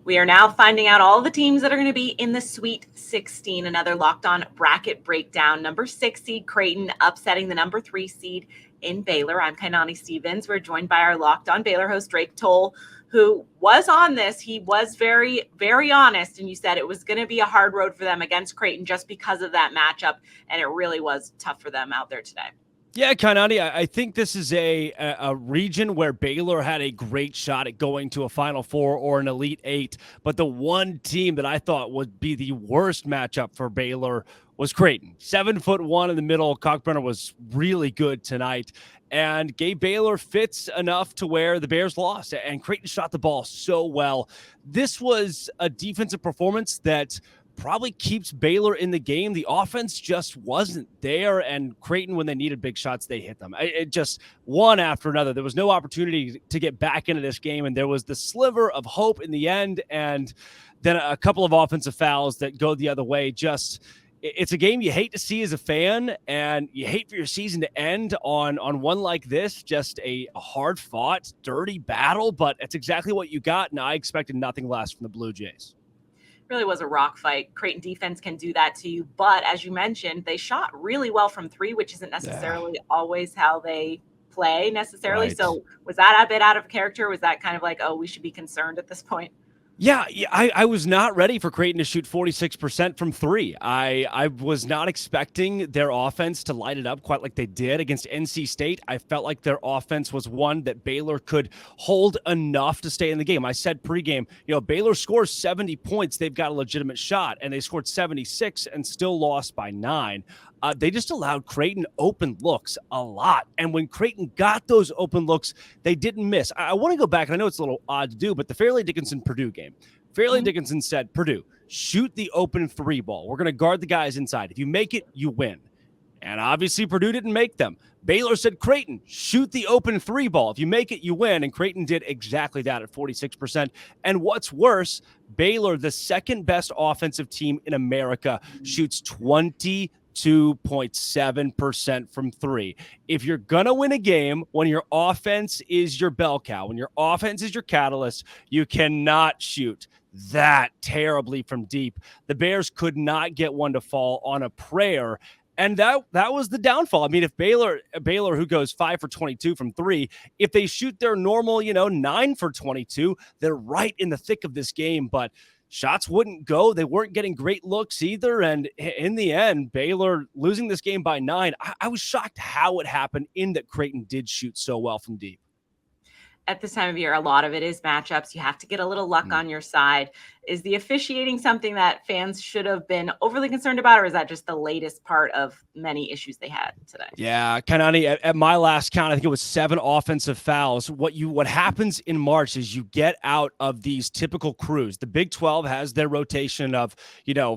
We are now finding out all the teams that are going to be in the Sweet 16. Another Locked On bracket breakdown. Number 6 seed Creighton upsetting the number 3 seed in Baylor. I'm Kainani Stevens. We're joined by our Locked On Baylor host, Drake Toll, who was on this. He was very, very honest, and you said it was going to be a hard road for them against Creighton just because of that matchup, and it really was tough for them out there today. Yeah, Kainani, I think this is a region where Baylor had a great shot at going to a Final Four or an Elite Eight, but the one team that I thought would be the worst matchup for Baylor was Creighton. 7'1" in the middle. Cockburner was really good tonight and gave Baylor fits enough to where the Bears lost, and Creighton shot the ball so well. This was a defensive performance that probably keeps Baylor in the game. The offense just wasn't there, and Creighton, when they needed big shots, they hit them. It just one after another. There was no opportunity to get back into this game, and there was the sliver of hope in the end, and then a couple of offensive fouls that go the other way. It's a game you hate to see as a fan, and you hate for your season to end on one like this, just a hard-fought, dirty battle, but it's exactly what you got, and I expected nothing less from the Blue Jays. Really was a rock fight. Creighton defense can do that to you. But as you mentioned, they shot really well from three, which isn't necessarily always how they play necessarily. Right. So was that a bit out of character? Was that kind of like, oh, we should be concerned at this point? Yeah, I was not ready for Creighton to shoot 46% from three. I was not expecting their offense to light it up quite like they did against NC State. I felt like their offense was one that Baylor could hold enough to stay in the game. I said pregame, Baylor scores 70 points, they've got a legitimate shot, and they scored 76 and still lost by 9. They just allowed Creighton open looks a lot. And when Creighton got those open looks, they didn't miss. I want to go back, and I know it's a little odd to do, but the Fairleigh Dickinson-Purdue game. Fairleigh Dickinson said, Purdue, shoot the open three ball. We're going to guard the guys inside. If you make it, you win. And obviously Purdue didn't make them. Baylor said, Creighton, shoot the open three ball. If you make it, you win. And Creighton did exactly that at 46%. And what's worse, Baylor, the second best offensive team in America, shoots 22.7% from three. If you're going to win a game when your offense is your bell cow, when your offense is your catalyst, you cannot shoot that terribly from deep. The Bears could not get one to fall on a prayer. And that was the downfall. I mean, if Baylor, who goes 5 for 22 from three, if they shoot their normal, 9 for 22, they're right in the thick of this game. But shots wouldn't go. They weren't getting great looks either. And in the end, Baylor losing this game by 9. I was shocked how it happened in that Creighton did shoot so well from deep. At this time of year, a lot of it is matchups. You have to get a little luck on your side. Is the officiating something that fans should have been overly concerned about, or is that just the latest part of many issues they had today? Yeah, Kainani, at my last count, I think it was 7 offensive fouls. What happens in March is you get out of these typical crews. The Big 12 has their rotation of,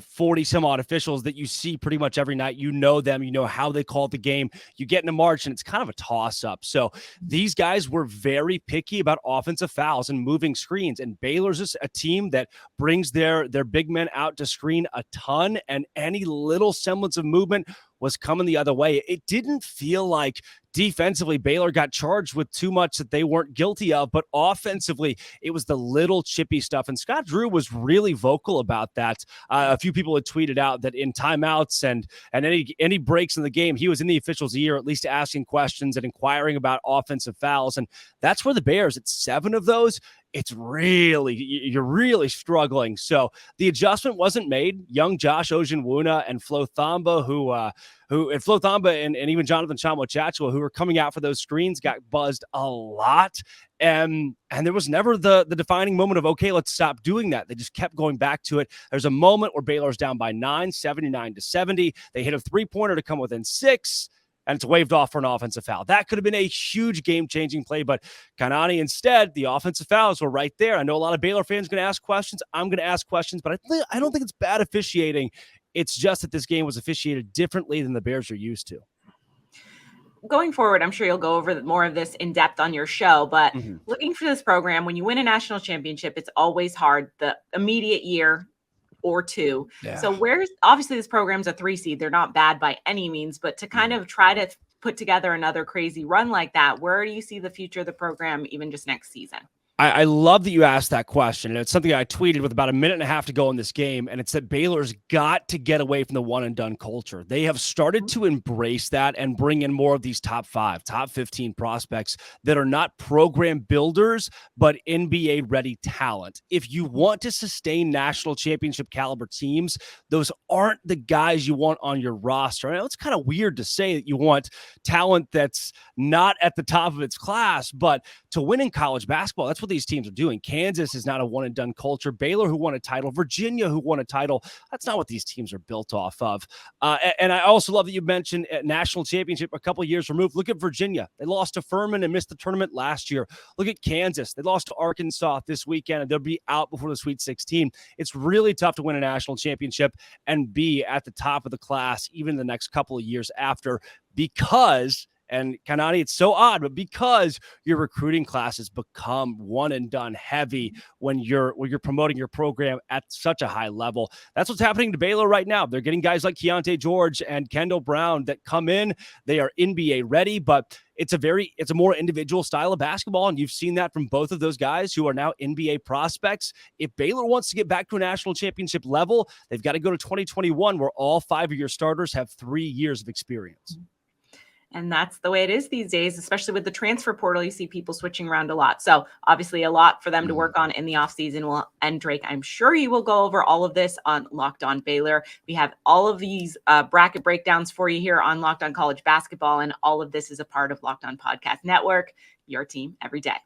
40 some odd officials that you see pretty much every night. You know them, you know how they call the game. You get into March and it's kind of a toss up. So these guys were very picky about offensive fouls and moving screens. And Baylor's just a team that brings their big men out to screen a ton, and any little semblance of movement was coming the other way. It didn't feel like defensively Baylor got charged with too much that they weren't guilty of, but offensively it was the little chippy stuff. And Scott Drew was really vocal about that. A few people had tweeted out that in timeouts and any breaks in the game, he was in the officials' ear, at least asking questions and inquiring about offensive fouls. And that's where the Bears, it's 7 of those. You're really struggling. So the adjustment wasn't made. Young Josh Ojenwuna and Flo Thamba, and even Jonathan Chamo-Chachua, who were coming out for those screens, got buzzed a lot. And there was never the defining moment of, okay, let's stop doing that. They just kept going back to it. There's a moment where Baylor's down by 9, 79-70. They hit a three-pointer to come within 6. And it's waved off for an offensive foul. That could have been a huge game-changing play, but Kainani, instead, the offensive fouls were right there. I know a lot of Baylor fans are going to ask questions. I'm going to ask questions, but I don't think it's bad officiating. It's just that this game was officiated differently than the Bears are used to. Going forward, I'm sure you'll go over more of this in depth on your show, but looking for this program, when you win a national championship, it's always hard. The immediate year or 2. Yeah. So obviously this program's a 3 seed. They're not bad by any means, but to kind of try to put together another crazy run like that, where do you see the future of the program even just next season? I love that you asked that question. And it's something I tweeted with about a minute and a half to go in this game. And it's that Baylor's got to get away from the one and done culture. They have started to embrace that and bring in more of these top 5, top 15 prospects that are not program builders, but NBA ready talent. If you want to sustain national championship caliber teams, those aren't the guys you want on your roster. I know it's kind of weird to say that you want talent that's not at the top of its class, but to win in college basketball, that's what these teams are doing. Kansas is not a one and done culture. Baylor, who won a title, Virginia, who won a title, that's not what these teams are built off of. And I also love that you mentioned national championship a couple of years removed. Look at Virginia. They lost to Furman and missed the tournament last year. Look at Kansas. They lost to Arkansas this weekend, and they'll be out before the Sweet 16. It's really tough to win a national championship and be at the top of the class even the next couple of years after, because and Kanani, it's so odd, but because your recruiting classes become one and done heavy when you're promoting your program at such a high level. That's what's happening to Baylor right now. They're getting guys like Keontae George and Kendall Brown that come in. They are NBA ready, but it's a more individual style of basketball, and you've seen that from both of those guys who are now NBA prospects. If Baylor wants to get back to a national championship level, they've got to go to 2021, where all 5 of your starters have 3 years of experience. And that's the way it is these days, especially with the transfer portal. You see people switching around a lot. So obviously a lot for them to work on in the offseason. Well, and Drake, I'm sure you will go over all of this on Locked On Baylor. We have all of these bracket breakdowns for you here on Locked On College Basketball. And all of this is a part of Locked On Podcast Network, your team every day.